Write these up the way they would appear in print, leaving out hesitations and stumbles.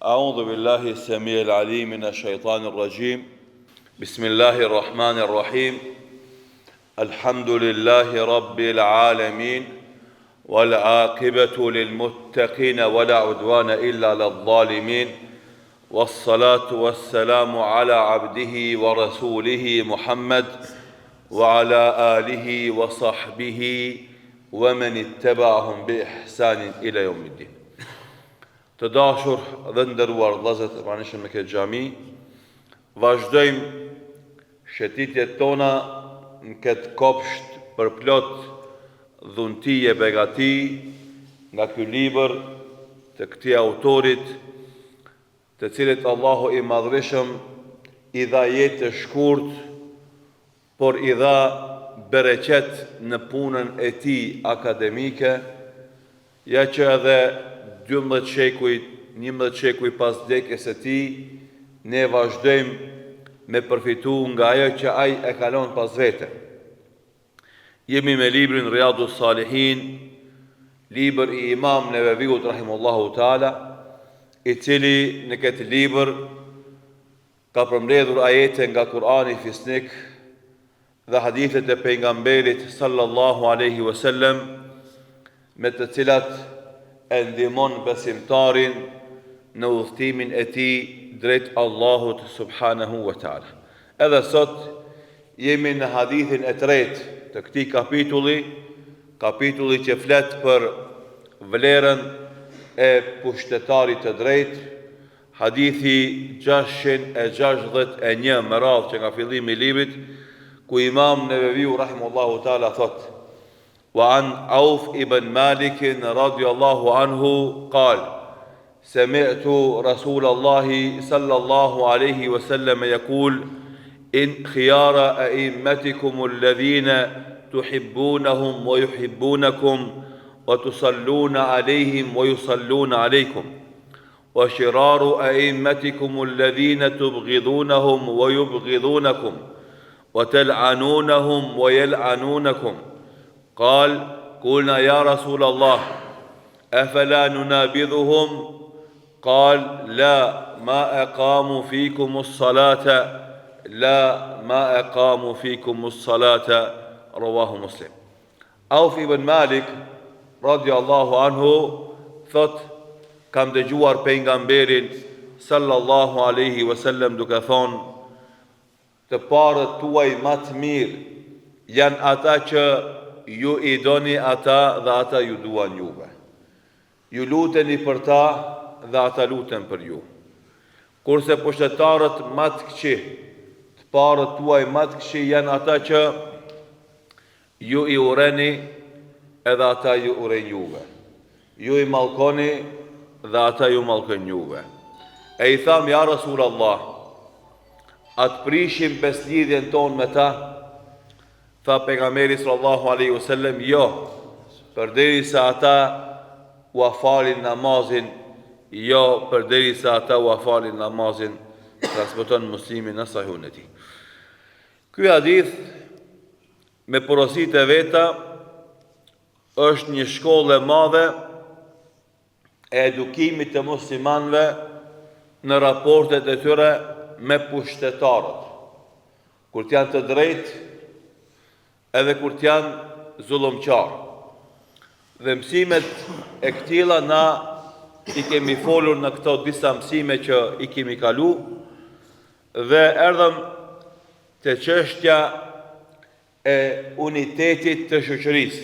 أعوذ بالله السميع العليم من الشيطان الرجيم بسم الله الرحمن الرحيم الحمد لله رب العالمين والعاقبة للمتقين ولا عدوان إلا على الظالمين والصلاة والسلام على عبده ورسوله محمد وعلى آله وصحبه ومن اتبعهم بإحسان إلى يوم الدين. Të dashur dhe nderuar vëllezër e pranishëm në këtë xhami, vazhdojmë shëtitjet tona në këtë kopsht për plot dhunti e begati nga ky libër të këtij autorit, të cilit Allahu i Madhërisëm i dha jetë të shkurt, por i dha bereqet në punën e tij akademike, ja që edhe 11 shekuj pas vdekjes së tij, ne vazhdojmë me përfitu nga ajo që ai e kalon pas vete. Jemi me librin Riyadus Salihin, libër i Imam Neveviut rahimahullahu taala, i cili në këtë libër ka përmbledhur ajete nga Kurani fisnik dhe hadithet e pejgamberit sallallahu alaihi wasallam, me të cilat e ndihmon besimtarin në udhëtimin e tij drejt Allahut subhanahu wa taala. Edhe sot jemi në hadithin e tretë të këtij kapitulli që flet për vlerën e pushtetarit të drejtë, hadithi 661 me radhë që nga fillimi i librit, ku Imam Neveviu rahimahullahu taala thotë: وعن عوف ابن مالك رضي الله عنه قال: سمعت رسول الله صلى الله عليه وسلم يقول: إن خيار أئمتكم الذين تحبونهم ويحبونكم وتصلون عليهم ويصلون عليكم، وشرار أئمتكم الذين تبغضونهم ويبغضونكم وتلعنونهم ويلعنونكم. قال: قلنا يا رسول الله أفلا ننابذهم؟ قال: لا ما أقاموا فيكم الصلاة رواه مسلم. Auf ibn Malik radiallahu anhu thot: kam dëgjuar pejgamberin sallallahu alaihi wasallam duke thonë: të parët tuaj më të mirë janë ata që ju i doni ata dhe ata ju duan juve. Ju luteni për ta dhe ata luten për ju. Kurse pushtetarët më të këqij, të parët tuaj më të këqij janë ata që ju i urreni edhe ata ju urrejnë juve. Ju i mallkoni dhe ata ju mallkojnë juve. E i tham: ja Rasulullah, atë prishim beslidhjen tonë me ta? Tha pejgamberi sallallahu alaihi wasallam: jo, përderisa ata u falin namazin, jo, përderisa ata u falin namazin. Transmeton Muslimi në sahihun e tij. Ky hadith me porositë e veta është një shkollë e madhe e edukimit të muslimanëve në raportet e tyre me pushtetarët, kur të janë të drejtë edhe kur të janë zullumqar. Dhe mësimet e këtilla na i kemi folur në këto disa mësime që i kemi kalu, dhe erdhëm te çështja e unitetit të shoqërisë.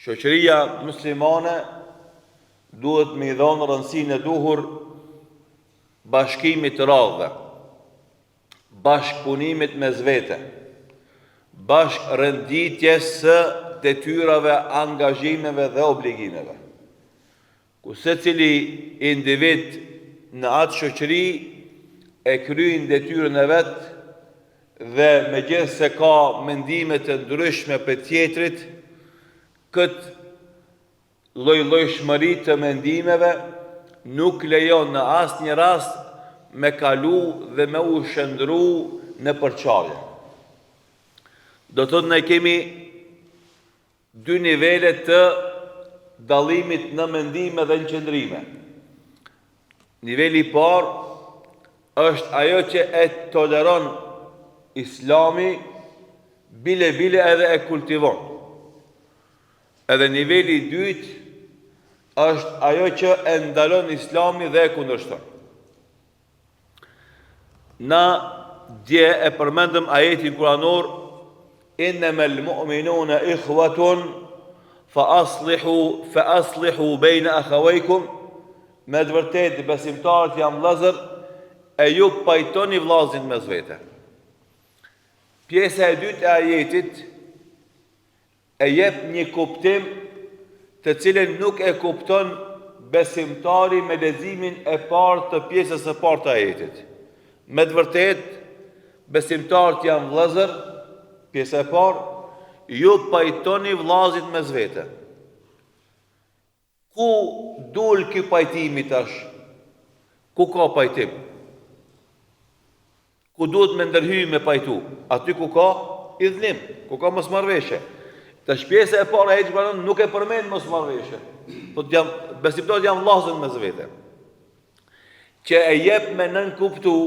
Shoqëria muslimane duhet me i dhonë rëndësinë e duhur bashkimit të radhëve, bashkëpunimit mes vete, bashkë renditjes së detyrave, angazhimeve dhe obligimeve. Ku secili individ në atë shoqëri e kryen detyrën e vet, dhe megjithse ka mendime të ndryshme për tjetrit, këtë lloj-llojshmëri të mendimeve nuk lejon në asnjë rast me kalu dhe me u shndru në përçarje. Do të thotë ne kemi dy nivele të dallimit në mendime dhe në qëndrime. Niveli I parë është ajo që e toleron Islami, bile edhe e kultivon. Edhe niveli I dytë është ajo që e ndalon Islami dhe e kundërshton. Na dje e përmendëm ajetin kuranor, innamal mu'minuna ikhwatun fa aslihu bayna akhawaykum, me të vërtetë besimtarët janë vëllezër e ju pajtoni vllazin mes vete. Pjesa e dytë e ajetit e jep një kuptim të cilën nuk e kupton besimtari me leximin e parë të pjesës së parë të ajetit. Me të vërtetë besimtarët janë vëllezër, pjesa e parë, ju pajtoni vllazit mes vete. Ku dul ky pajtimi tash? Ku ka pajtim? Ku duhet me ndërhyj me pajtu? Aty ku ka idhnim, ku ka mosmarrveshje. Tash pjesa e parë e ajetit nuk e përmend mosmarrveshje. Besimtarët janë vllazën mes vete. Që e jep me nën kuptu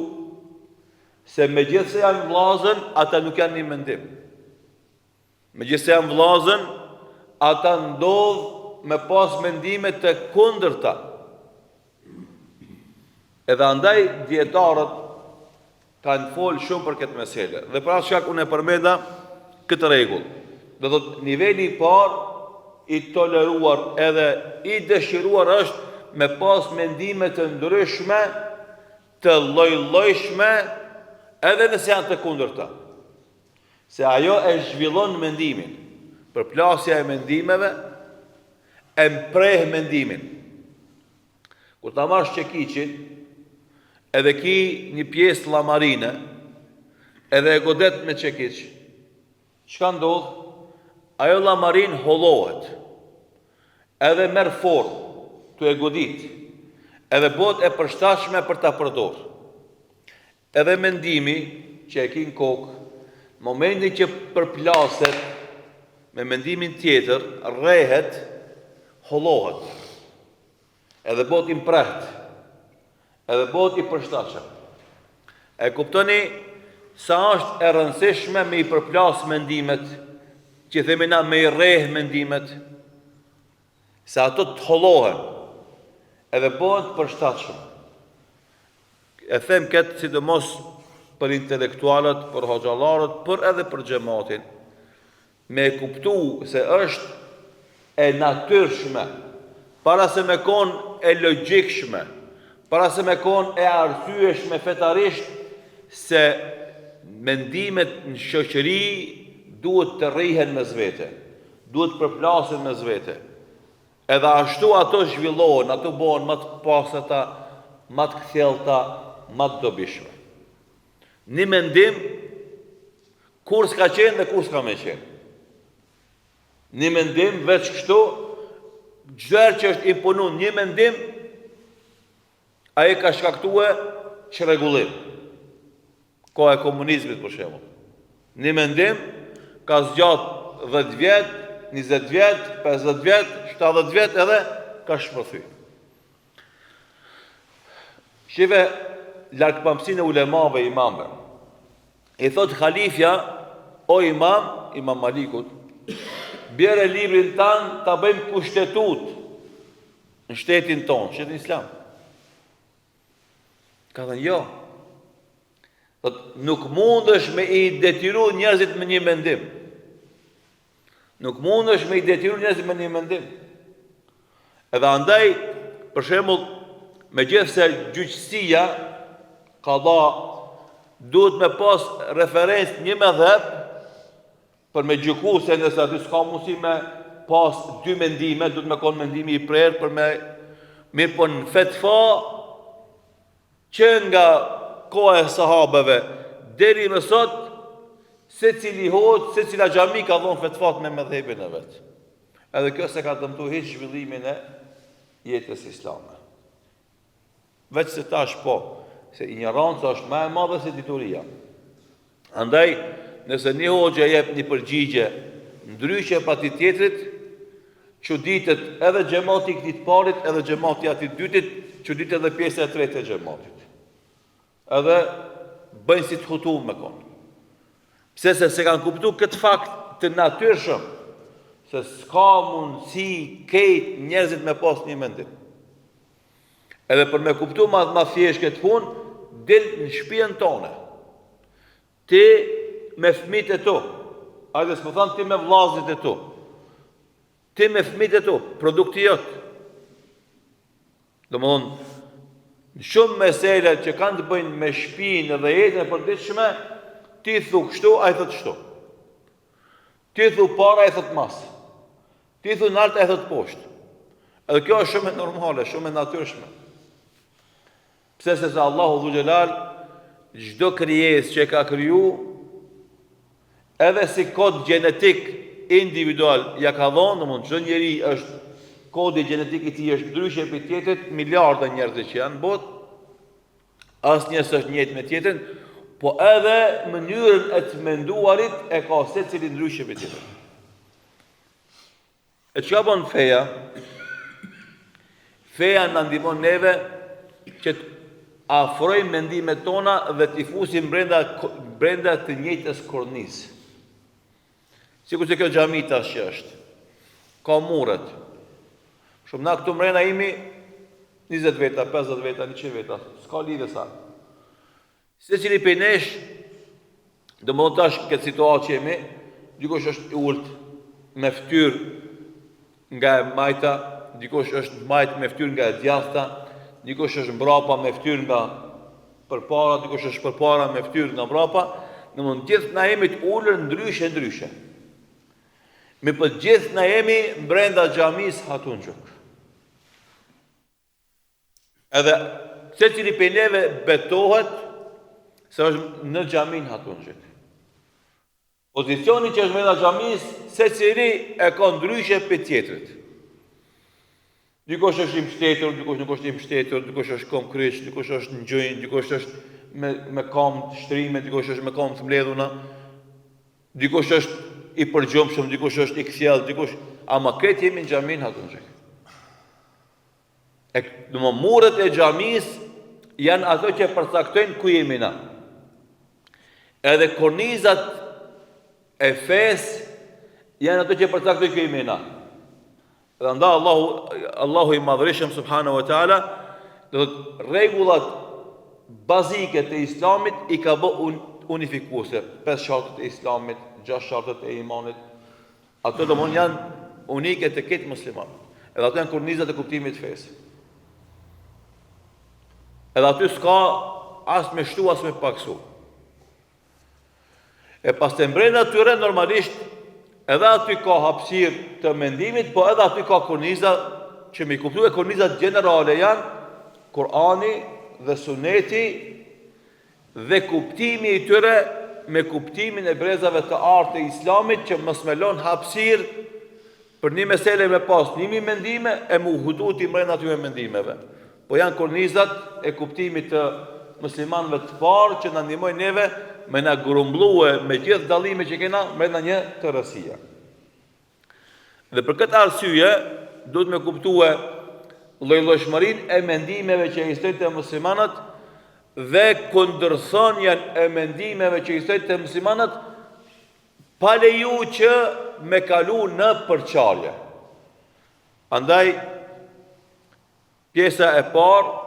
se megjithse janë vllazën, ata nuk janë një mendim. Megjithse janë vllazën, ata ndodh me pas mendime të kundërta. Edhe andaj dietarët kanë folë shumë për këtë mesele. Dhe për atë shkak unë e përmenda këtë rregull. Do thotë niveli I parë I toleruar edhe I dëshiruar është me pas mendime të ndryshme, të lloj-llojshme, edhe nëse janë të kundërta. Se ajo e zhvillon mendimin. Përplasja e mendimeve e mpreh mendimin. Kur ta marrësh çekiçin, edhe ki një pjesë llamarine, edhe e godet me çekiç, çka ndodh? Ajo llamarin hollohet, edhe merr formë, tu e godit, edhe bëhet e përshtatshme për ta përdorur. Edhe mendimi që e ki në kokë, momentin që përplaset me mendimin tjetër, rrehet, hollohet, edhe bëhet I mprehtë, edhe bëhet I përshtatshëm. E kuptoni sa është e rëndësishme me I përplas mendimet, që themi na me I rreh mendimet, se ato të hollohen, edhe bëhen të përshtatshëm. E them këtë sidomos për intelektualët, për hoxhallarët, për edhe për xhamatin, me kuptu se është e natyrshme, para se me kon e logjikshme, para se me kon e arsyeshme fetarisht, se mendimet në shoqëri duhet të rrihen mes vete, duhet përplasen mes vete. Edhe ashtu ato zhvillohen, ato bëhen më të paseta, më të kthjellta, më të dobishme. Një mendim, kur s'ka qenë dhe kur s'ka me qenë. Një mendim, veç kështu, çdo që është imponu një mendim, ai ka shkaktue çrregullim. Koha e komunizmit për shembull. Një mendim ka zgjat 10 vjet, 20 vjet, 50 vjet, 70 vjet edhe ka shpërthy. Shive largpamësinë e ulemave imamve. I thot halifja, o imam, Imam Malikut, bjerë librin tanë ta bëjmë kushtetut në shtetin tonë, shtetin islam. Ka thënë jo. Nuk mundesh me I detyru njerëzit me një mendim. Nuk mundesh me I detyru njerëzit me një mendim. Edhe andaj, për shembull, megjithse gjyqësia qada duhet me pas referencë një medheb për me gjyku se nëse aty s'ka mundësi me pas dy mendime, duhet me kon mendimi I prerë për me mirë po në fetfa që nga koha e sahabeve deri më sot, se cili hoxh, se cila xhami ka dhënë fetfat me medhebin e vet. Edhe kjo se ka dëmtuar hiç zhvillimin e jetës islame. Veç se tash po, se ignoranca është më e madhe se dituria. Andaj, nëse një hoxha jep një përgjigje ndryshe pa ti tjetrit, çuditet edhe xhamati I këtij të parit, edhe xhamati I atij të dytit, çuditë edhe pjesa e tretë e xhamatit. Edhe bëjnë si të hutu me konë. Pse se kanë kuptu këtë fakt të natyrshëm, se s'ka mundësi kejt njerëzit me pas një mendim. Edhe për me kuptu ma thjesht këtë punë, del në shtëpinë tone. Ti me fëmijët e tu, ajde s'më thanë ti me vllazrit e tu, ti me fëmijët e tu, produkti jot. Domthonë, në shumë mesela që kanë të bëjnë me shtëpinë dhe jetën e përditshme, ti thu kështu, ai thot kështu. Ti thu para, ai thot mas. Ti thu nalt, ai thot poshtë. Edhe kjo është shumë e normale, shumë e natyrshme. Pse se Allahu Dhu Xhelal çdo krijesë që ka kriju, edhe si kod gjenetik individual ja ka dhënë, domthonë çdo njeri është kodi gjenetik i tij është ndryshe prej tjetrit, miliarda njerëz që janë në botë, asnjë s'është njëjtë me tjetrin, po edhe mënyrën e të menduarit e ka secili ndryshe prej tjetrit. E çka bën feja? Feja na ndihmon neve që të afrojmë mendimet tona dhe t'i fusim brenda të njëjtës kornizë. Sikur se kjo xhami tash që është, ka muret. Shumë na këtu mrena imi 20 veta, 50 veta, 100 veta, s'ka lidhje sa. Secili prej nesh, domethënë tash këtë situatë që jemi, dikush është i ult me fytyrë nga e majta, dikush është majt me fytyrë nga e djathta, dikush është mbrapa me fytyrë nga përpara, dikush është përpara me fytyrë nga mbrapa, domethënë gjithë na jemi të ulur ndryshe. Me për gjithë na jemi brenda xhamisë Hatunxhuk. Edhe secili prej neve betohet se është në xhamin Hatunxhuk. Pozicioni që është brenda xhamisë, secili e ka ndryshe prej tjetrit. Dikush është i mbështetur, dikush nuk është i mbështetur, dikush është kom kryq, dikush është në gjojnë, dikush është me kam të shtrime, dikush është me kam të mbledhuna, dikush është i përgjumshëm, dikush është i kthjellë, dikush, ama këtë jemi në xhamin Hatunxhuk. Domthonë muret e xhamisë janë ato që përcaktojnë ku jemi na. Edhe kornizat e fesë janë ato që përcaktojnë ku jemi na. Dhe nda Allahu i madhërishëm subhanahu wa taala, do të rregullat bazike të Islamit i ka bë unifikuese, 5 shartet e Islamit, 6 shartet e imanit. Ato domon janë unike të këtë musliman. Edhe ato janë kornizat e kuptimit të fesë. Edhe aty s'ka as me shtu, as me paksu. E pas të mbrenda tyre normalisht edhe aty ka hapësirë të mendimit, po edhe aty ka korniza që me kuptu e kornizat generale janë Kurani dhe Suneti dhe kuptimi i tyre me kuptimin e brezave të artë të Islamit që mos me lën hapësirë për një mesele me pas nimi mendime e mu hudu t'i mbrenda atyre mendimeve. Po janë kornizat e kuptimit të muslimanëve të parë që na ndihmojnë neve me na grumbllue me gjithë dallime që kena brenda një tërësie. Dhe për këtë arsye duhet me kuptue lloj-llojshmërinë e mendimeve që ekzistojnë te muslimanët dhe kundërthonjen e mendimeve që ekzistojnë te muslimanët pa leju që me kalu në përçarje. Andaj pjesa e parë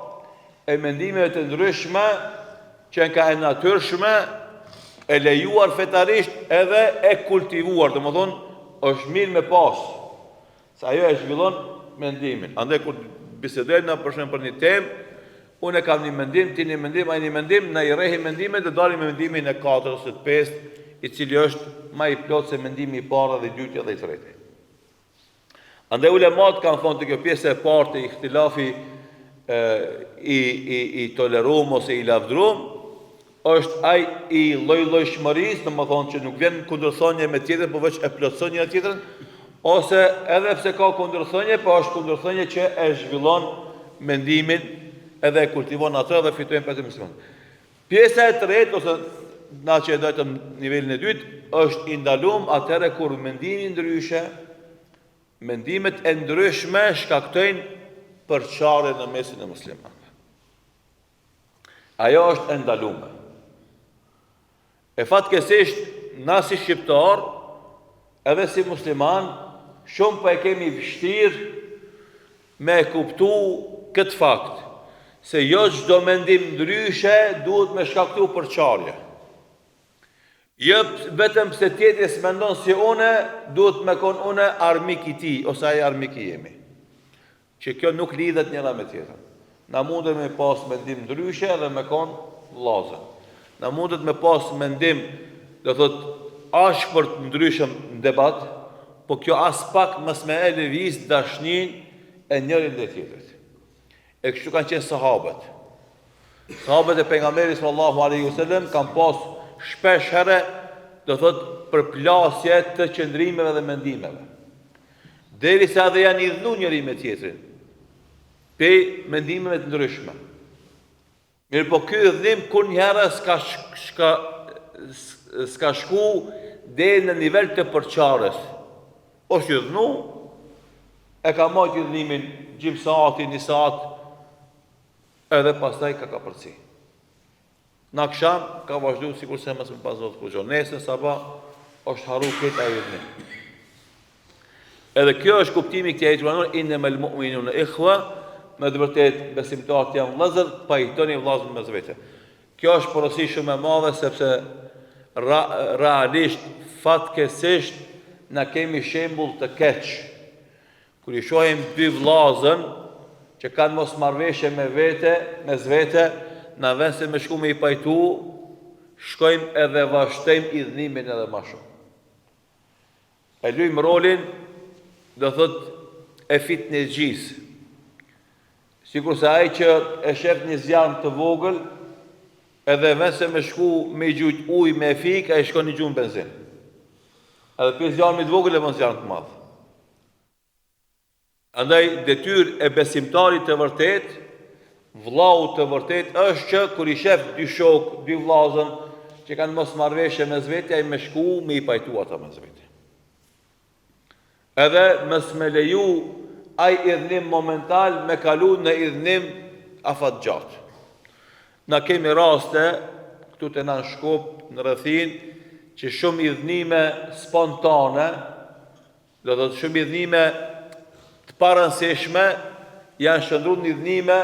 e mendimeve të ndryshme që ka e natyrshme, e lejuar fetarisht edhe e kultivuar, domethënë është mirë me pas, se ajo e zhvillon mendimin. Andaj kur bisedojmë na për një temë, unë kam një mendim, ti një mendim, ai një mendim, na i rrehim mendimet dhe dalim me mendimin e 4 ose 5, i cili është më i plot se mendimi i parë dhe i dytë dhe i tretë. Andaj ulemat kanë thonë të kjo pjesë e parë të ihtilafi i tolerum ose i lavdrum, është ai i lloj-llojshmërisë, domethënë që nuk vjen kundërthonje me tjetrin, por veç e plotson një tjetrën, ose edhe pse ka kundërthonje, po është kundërthonje që e zhvillon mendimin edhe e kultivon atë dhe fitojnë për të musliman. Pjesa e tretë ose na që e dojtë në nivelin e dytë, është i ndalum atëre kur mendimi ndryshe, mendimet e ndryshme shkaktojnë përçarje në mesin e muslimanëve. Ajo është e ndaluar. E fatkeqësisht, na si shqiptar, edhe si musliman, shumë po e kemi vështirë me kuptu këtë fakt, se jo çdo mendim ndryshe duhet me shkaktu përçarje. Jo vetëm pse tjetri s'mendon si une, duhet me kon une armik i tij, ose ai armik i jemi. Që kjo nuk lidhet njëra me tjetrën. Na mundet me pas mendim ndryshe dhe me kon vllazë. Na mundet me pas mendim, do thot, ashpërt ndryshëm në debat, po kjo as pak mos me e lëviz dashnin e njërin dhe tjetrit. E kështu kanë qenë sahabët. Sahabët e pejgamberit sallallahu alaihi wasallam kanë pas shpesh herë, do thot, përplasje të qëndrimeve dhe mendimeve. Derisa edhe janë idhnu njëri me tjetrin, pe mendimeve të ndryshme. Mirë po ky idhnim kur njëherë s'ka shku deri në nivel të përçarjes. Është idhnu, e ka marrë idhnimin gjimsati, një saat, edhe pastaj ka përci. Në akşam ka vazhdu sikur se mësë më pasot kur gjonë. Nesën sabah është haru këtë a idhnim. Edhe kjo është kuptimi këtij ajeti kuranor, innamal mu'minuna ikhwa, me të vërtetë besimtarët janë vëllezër, pajtoni vëllazën mes vete. Kjo është porosi shumë e madhe sepse realisht fatkeqësisht na kemi shembull të keq. Kur i shohim dy vëllazën që kanë mosmarrveshje me vete, mes vete, na vend se me shku me i pajtu, shkojmë edhe vazhdojmë idhnimin edhe ma shumë. E luajmë rolin, do thot, e fitnexhis. Sikur se ai që e shef një zjarm të vogël, edhe vend se me shku me i gjujt ujë me fik, ai shkon një gjumë benzin. Edhe për zjarmit vogël e vën zjarm të madh. Andaj detyrë e besimtarit të vërtet, vllau të vërtet është që kur i shef dy shok, dy vllazën që kanë mosmarrveshje mes vete, ai me shku me i pajtu ata mes vete. Edhe mos me leju ai idhnim momental me kalu në idhnim afatgjat. Na kemi raste këtu te na në Shkup, në rrethin, që shumë idhnime spontane, do të thotë shumë idhnime të parëndësishme janë shndruar në idhnime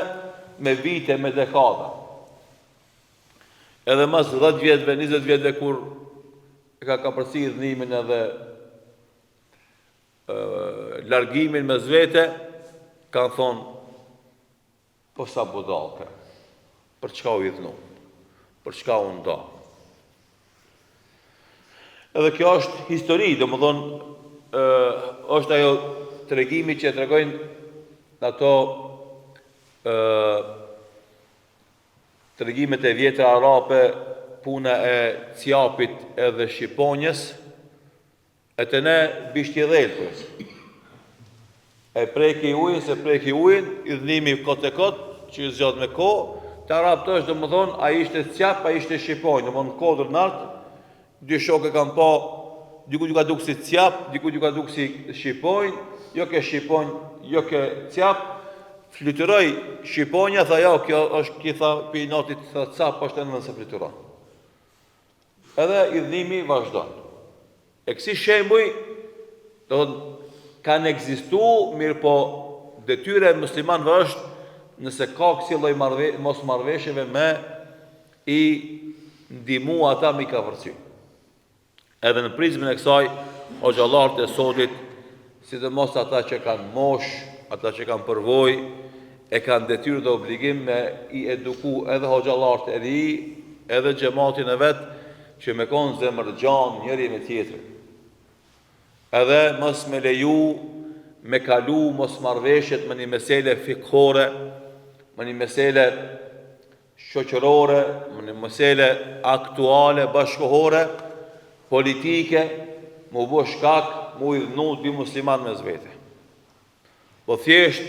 me vite, me dekada. Edhe mas 10 vjetëve, 20 vjetëve kur e ka përci idhnimin edhe largimin mes vete, kanë thonë, po sa budallke, për çka u idhnu, për çka u nda. Edhe kjo është histori, domethënë është ajo tregimi që tregojnë ato tregimet e vjetra arabe, puna e cjapit edhe shqiponjës, e të ne bishti dhelpës. E preki ujin, se preki ujin, idhnimi kot e kot, që i zgjat me ko, të arabët është, domethënë, a ishte cjap, a ishte shqiponjë, domethënë kodër nartë, dy shokë kanë pa, diku ka duk si cjap, diku ka duk si shqiponjë, jo ke shqiponjë, jo ke cjap, flytëroj shqiponja, tha ja, kjo është kitha për i natit, tha cap, është e nënë se flytëron. Edhe idhnimi vazhdon. E kësi shembuj, do kanë ekzistu, mirë po detyre e muslimanëve është, nëse ka kësi lloj mos marrveshjeve me i ndihmu ata me i ka vërcy. Edhe në prizmën e kësaj, o xhallarët e sotit, sidomos ata që kanë mosh, ata që kanë përvoj, e kanë detyrë dhe obligim me i eduku edhe hoxhallarët e ri, edhe xhamatin e vet, që me konë zemërgjan njëri me tjetrin. Edhe mos me leju me kalu mos marrveshjet me një mesele fikhore, me një mesele shoqërore, me një mesele aktuale, bashkohore, politike, mu bo shkak, mu idhnu dy musliman me zvete. Po thjesht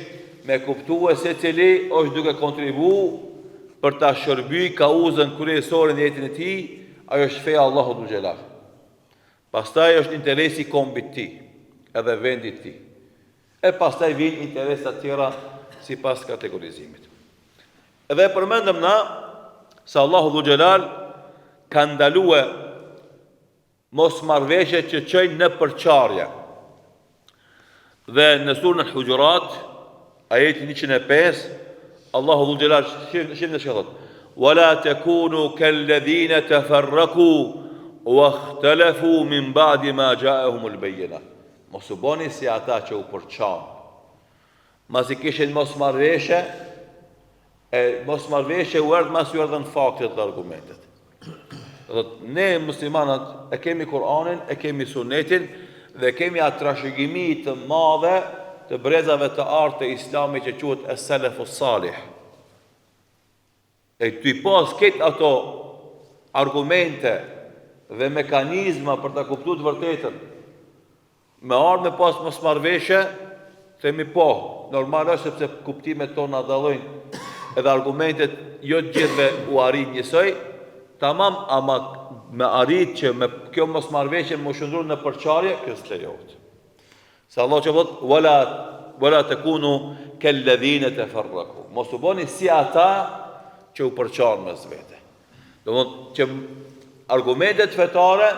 me kuptu e se cili është duke kontribu për ta shërby kauzën kryesore në jetën e tij, ajo është feja Allahu dhu xhelal. Pastaj është interesi kombit ti, edhe vendit ti. E pastaj vijnë interesa tjera sipas kategorizimit. Edhe përmendëm na se Allahu Dhu Xhelal ka ndaluar mosmarrveshje që çojnë në përçarje. Dhe në surën Al-Hujurat, ajeti 105, Allahu Dhu Xhelal shimë në shkallot: "Wala takunu kalladhina tafarraqu wa ikhtalafu min ba'di ma ja'ahumul bayyinah." Mos u bani si ata që u përçan. Masi kishin mosmarrveshje, mosmarrveshje u erdhë mas u erdhën faktet dhe argumentet. Ne muslimanat e kemi Kur'anin, e kemi Sunetin dhe kemi atë trashëgimi të madhe të brezave të artë të Islamit që quhet es-Salafus Salih. E ty pas këtë ato argumente dhe mekanizma për të kuptuar të vërtetën, me ardhmë pas mosmarrveshje, themi po, normal është sepse kuptimet tona dallojnë edhe argumentet jo të gjithëve u arrin njësoj, tamam, ama me arrit që me kjo mosmarrveshje më shndruar në përçarje, kjo s'lejohet. Se Allah që thot: "Wala takunu kalladhina tafarraqu." Mos u bëni si ata që u përçan mes vete. Domthon që argumentet fetare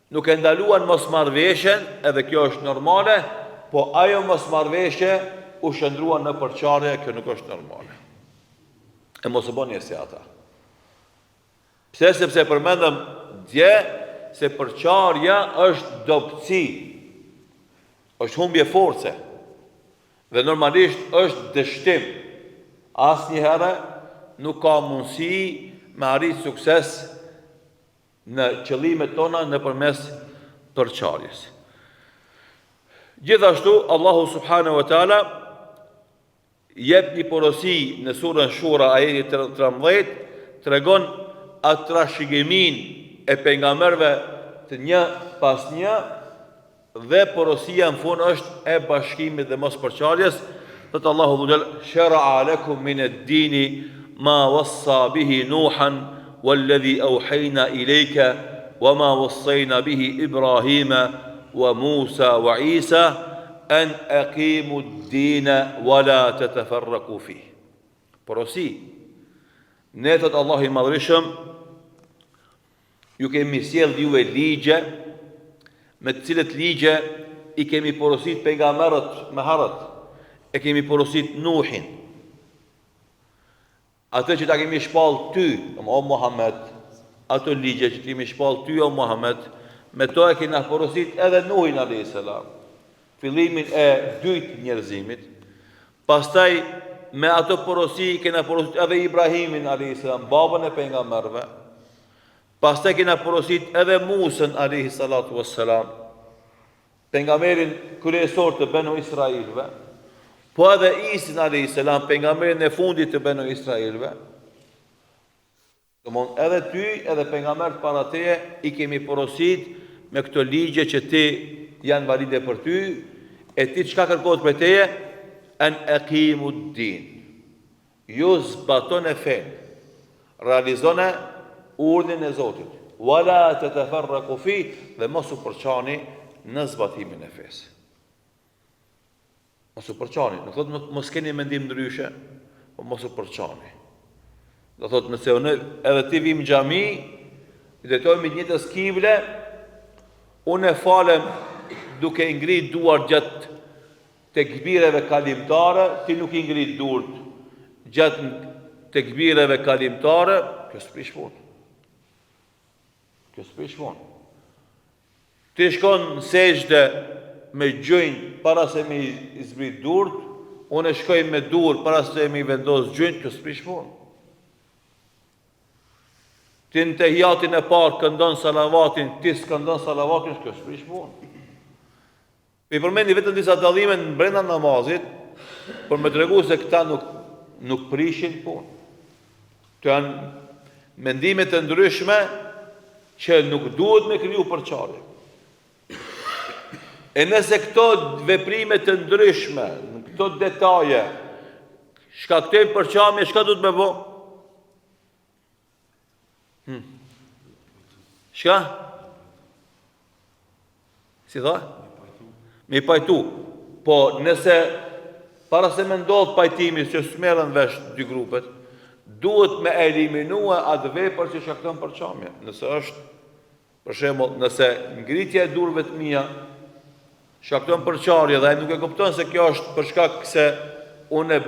nuk e ndaluan mosmarrveshjen, edhe kjo është normale, po ajo mosmarrveshje u shndrua në përçarje, kjo nuk është normale. E mos u bëni si ata. Pse? Sepse përmendëm dje se përçarja është dobësi, është humbje force, dhe normalisht është dështim. Asnjëherë nuk ka mundësi me arrit sukses në qëllimet tona nëpërmes përçarjes. Gjithashtu Allahu subhanahu wa taala jep një porosi në surën Shura ajeti 13, tregon atë trashëgimin e pejgamberëve të një pas një, dhe porosia në fund është e bashkimit dhe mos përçarjes. Thot Allahu Dhu Xhelal: "Shara'a lakum min ad-dini ma wassa bihi Nuhan walladhi awhayna ilayka wama wassayna bihi Ibrahima wa Musa wa Isa an aqimu ad-dina wa la tatafarraqu fihi." Porosi. Ne, thot Allahu i Madhërisëm, ju kemi sjellë juve ligje, me të cilët ligje i kemi porosit pejgamberët më herët. E kemi porosit Nuhin, atë që ta kemi shpall ty, o Muhammed, ato ligje që kemi shpall ty, o Muhammed, me to e kena porosit edhe Nuhin a.s. Fillimin e dytë njerëzimit. Pastaj me ato porosi kena porosit edhe Ibrahimin a.s. babën e pejgamberëve. Pastaj kena porosit edhe Musën a.s. pejgamberin kryesor të Benu Israilve, po edhe Isin a.s. pejgamberin e fundit të Benu Israilve. Domthon edhe ty, edhe pejgambert para teje i kemi porosit me këto ligje që ti janë valide për ty, e ti çka kërkohet për teje? An aqimu ad-din. Ju zbatone fen, realizone urdhën e Zotit. Wala tatafarraqu fi, dhe mos u përçani në zbatimin e fesë. Mos u përçani, do thotë mos keni mendim ndryshe, po mos u përçani. Do thotë nëse unë edhe ti vim në xhami, i drejtojmë një të skible, unë e falem duke ngrit duar gjatë tekbireve kalimtare, ti nuk i ngrit duart gjatë tekbireve kalimtare, kjo s'prish punë. Kjo s'prish punë. Ti shkon në sejdë me gjunjë para se me i zbrit duart, unë shkoj me duar para se me i vendos gjunjë, kjo s'prish punë. Ti në tehijatin e parë këndon salavatin, ti s'këndon salavatin, kjo s'prish punë. I përmendi vetëm disa dallime në brenda namazit, për me tregu se këta nuk prishin punë. Të janë mendimet e ndryshme që nuk duhet me kriju përçarje. E nëse këto veprime të ndryshme, në këto detaje, shkaktojnë përçarje, çka duhet me bo? Shka? Si tha? Me i pajtu. Po nëse para se me ndodh pajtimi që s'merren vesh dy grupet, duhet me eliminua atë vepër që shkakton përçamje. Nëse është, për shembull, nëse ngritja e durve të mia shkakton përçarje dhe ai nuk e kupton se kjo është për shkak se unë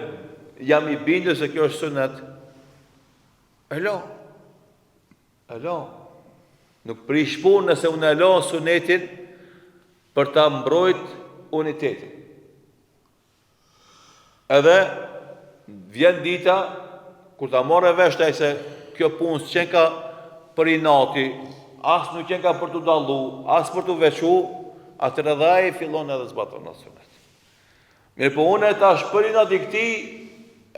jam i bindur se kjo është sunet, elo. Nuk prish punë nëse unë e lo sunetin për ta mbrojt unitetin. Edhe vjen dita kur ta morë vesh ai se kjo punë s'qen ka për inati, as nuk qen ka për t'u dallu, as për t'u veçu, atëherë edhe ai fillon edhe zbaton sunet. Mirë, po unë tash për inati këtij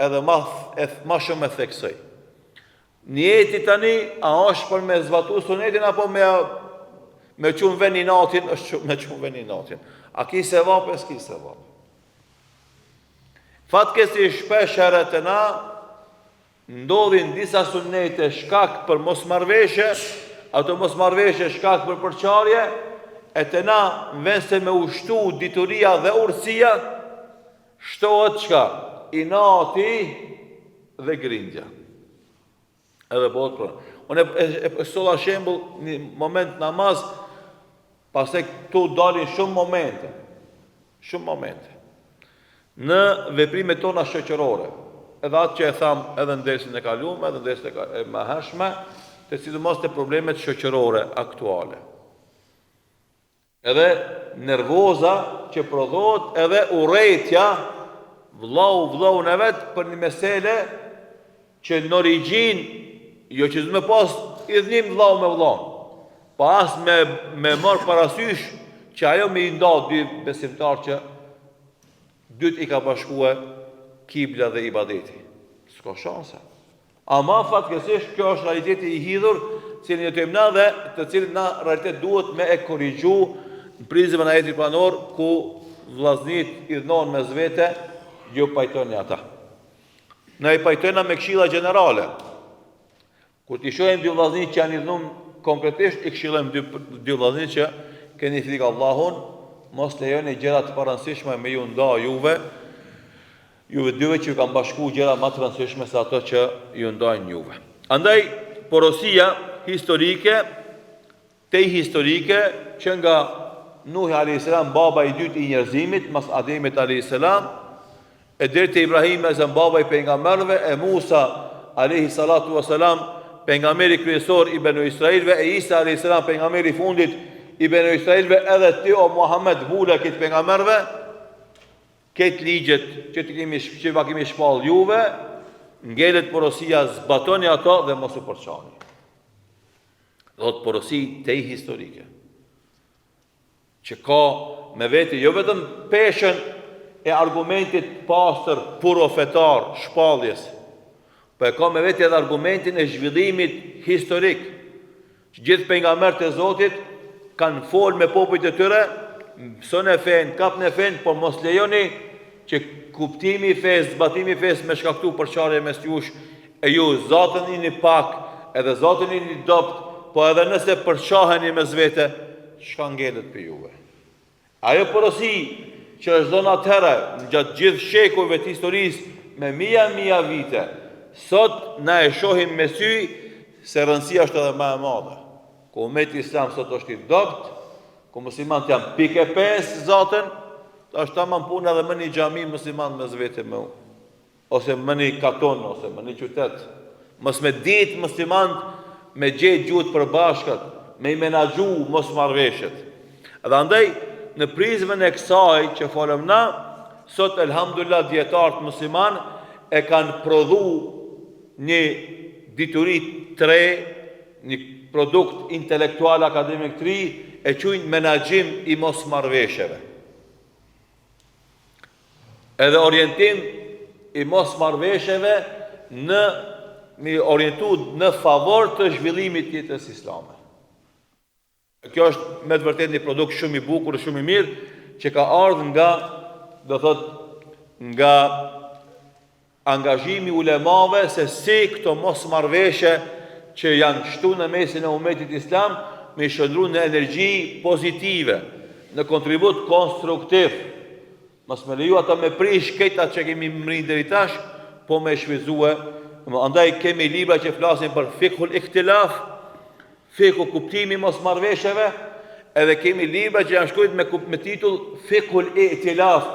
edhe ma shumë e theksoj. Njeti tani, a është për me zbatu sunetin apo me qunë ven i natin, është me qunë ven i natin. A ki se vape, s'ki se vape. Fatkesi shpesh herët e na, ndodhin disa sunete shkak për mos marveshe, ato mos marveshe shkak për përçarje, e të na, në vend se me ushtu dituria dhe urësia, shtohet qka? Inati dhe grindja. Edhe bëhet për. Unë e solla shembull një moment namaz, pastaj këtu dalin shumë momente. Në veprimet tona shoqërore. Edhe atë që e tham edhe në dersin e kaluar, edhe në dersin e mëhershme, të sidomos të problemet shoqërore aktuale. Edhe nervoza që prodhohet, edhe urrëtia vllau në vet për një mesele që në origjinë jo që zë me pas idhnim vllau me vllau, pa as me marë parasysh që ajo me i nda dy besimtar që dyt i ka bashkue kibla dhe ibadeti. S'ka shanse. Ama fatkesish kjo është realiteti i hidhur cilin e të imna dhe të cilin na realitet duhet me e korrigju në prizmën e ajetit planor ku vllaznit idhnon me zvete ju pajtojnë ata. Ne i pajtojna me këshilla gjenerale. Kur t'i shohim dy vllaznit që janë idhnum konkretisht, i këshillojmë dy vllaznit që keni frikë Allahun, mos lejoni gjëra të parëndësishme me ju nda juve dyve që ju kanë bashku gjëra më të rëndësishme se ato që ju ndajnë juve. Andaj, porosia historike që nga Nuhi a.s. baba i dytë i njerëzimit, mas Ademit a.s. e deri te Ibrahim e baba i pejgamberëve, e Musa a.s. pejgamberi kryesor i Benu Israilve, e Isa a.s. pejgamberi i fundit i Benu Israilve, edhe ti o Muhammed vule këtë pejgamberëve, këtë ligjet që kemi shpall juve, ngelet porosia, zbatoni ato dhe mos u përçani. Dhot porosi te i historike, që ka me veti, jo vetëm peshën e argumentit pastër, profetar, shpalljes, po e ka me veti edhe argumentin e zhvillimit historik, që gjithë pejgamberët e Zotit kanë folë me popujt e tyre, mëson e fen, kap në fen, por mos lejoni që kuptimi i fesë, zbatimi i fesë me shkaktu përçarje mes jush, e ju zatën i një pak, edhe zatën i një dopt, po edhe nëse përçaheni mes vete, çka ngelet për juve. Ajo porosi që është dhënë atëherë gjatë gjithë shekujve të historisë me mija vite, sot na e shohim me sy se rëndësia është edhe më e madhe. Ku ummeti islam sot është i dopt, ku muslimanët janë pikë 5 zatën, është tamam punë edhe më një xhami musliman mes vete me ose më një katon ose më një qytet. Mos me ditë muslimanët me gjetë gjuhët përbashkët, me i menaxhu mos marrveshjet. Edhe andaj në prizmën e kësaj që folëm na, sot elhamdulillah dietarët musliman e kanë prodhu një dituri të re, një produkt intelektual akademik të ri, e quajnë menaxhim i mos marrveshjeve. Edhe orientim i mos marrveshjeve me orientu në favor të zhvillimit të jetës islame. Kjo është me të vërtetë një produkt shumë i bukur, shumë i mirë, që ka ardhur nga, do thot, nga angazhimi ulemave se si këto mos marrveshje që janë shtu në mesin e umetit islam me shëndru në energji pozitive, në kontribut konstruktiv. Mos me leju ata me prish këta që kemi mrinë deri tash, po me shfrytëzue. Andaj kemi libra që flasin për fikhul ikhtilaf, fikhu kuptimi mos marrveshjeve, edhe kemi libra që janë shkruar me titull fikhul i'tilaf,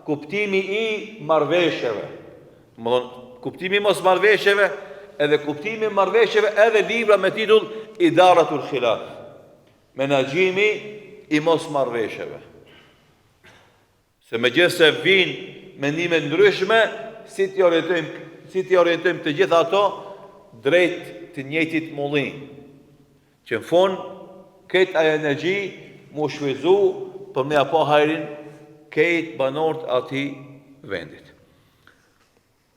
kuptimi i marrveshjeve. Domthon kuptimi i mos marrveshjeve, edhe kuptimi i marrveshjeve, edhe libra me titull idaratul khilaf, menaxhimi i mos marrveshjeve. Se me gjithë se vinë mendime ndryshme, si t'i orientojmë të gjitha ato drejt të njëjtit mullin, që në fund këtë ajo energji mu shfrytëzu për me apo hajrin këtë banorët ati vendit.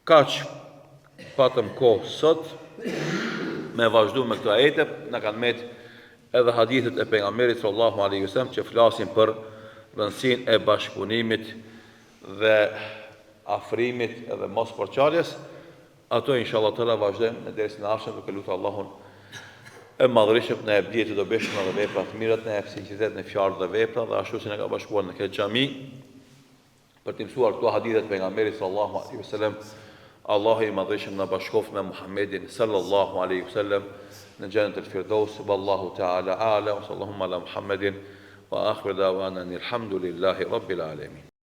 Kaq patëm kohë sot me vazhdu me këto ajete, në kanë met edhe hadithet e pejgamberit sallallahu alaihi wasallam që flasin për rëndësinë e bashkëpunimit dhe afrimit edhe mos porçarjes. Ato inshallah tëra vazhdojmë në dersën e ardhshëm, duke lutur Allahun e madhërisht në jap dije të dobishme dhe vepra të mira, në jap sinqeritet në fjalë dhe vepra, dhe ashtu si ne ka bashkuar në këtë xhami për të mësuar këto hadithe të pejgamberit sallallahu alaihi wasallam. Allahu i madhërisht na bashkoft me Muhammedin sallallahu alaihi wasallam në xhenet el-Firdaus. Wallahu ta'ala a'lam. Sallallahu ala Muhammedin wa akhiru da'wana alhamdulillahi rabbil alamin.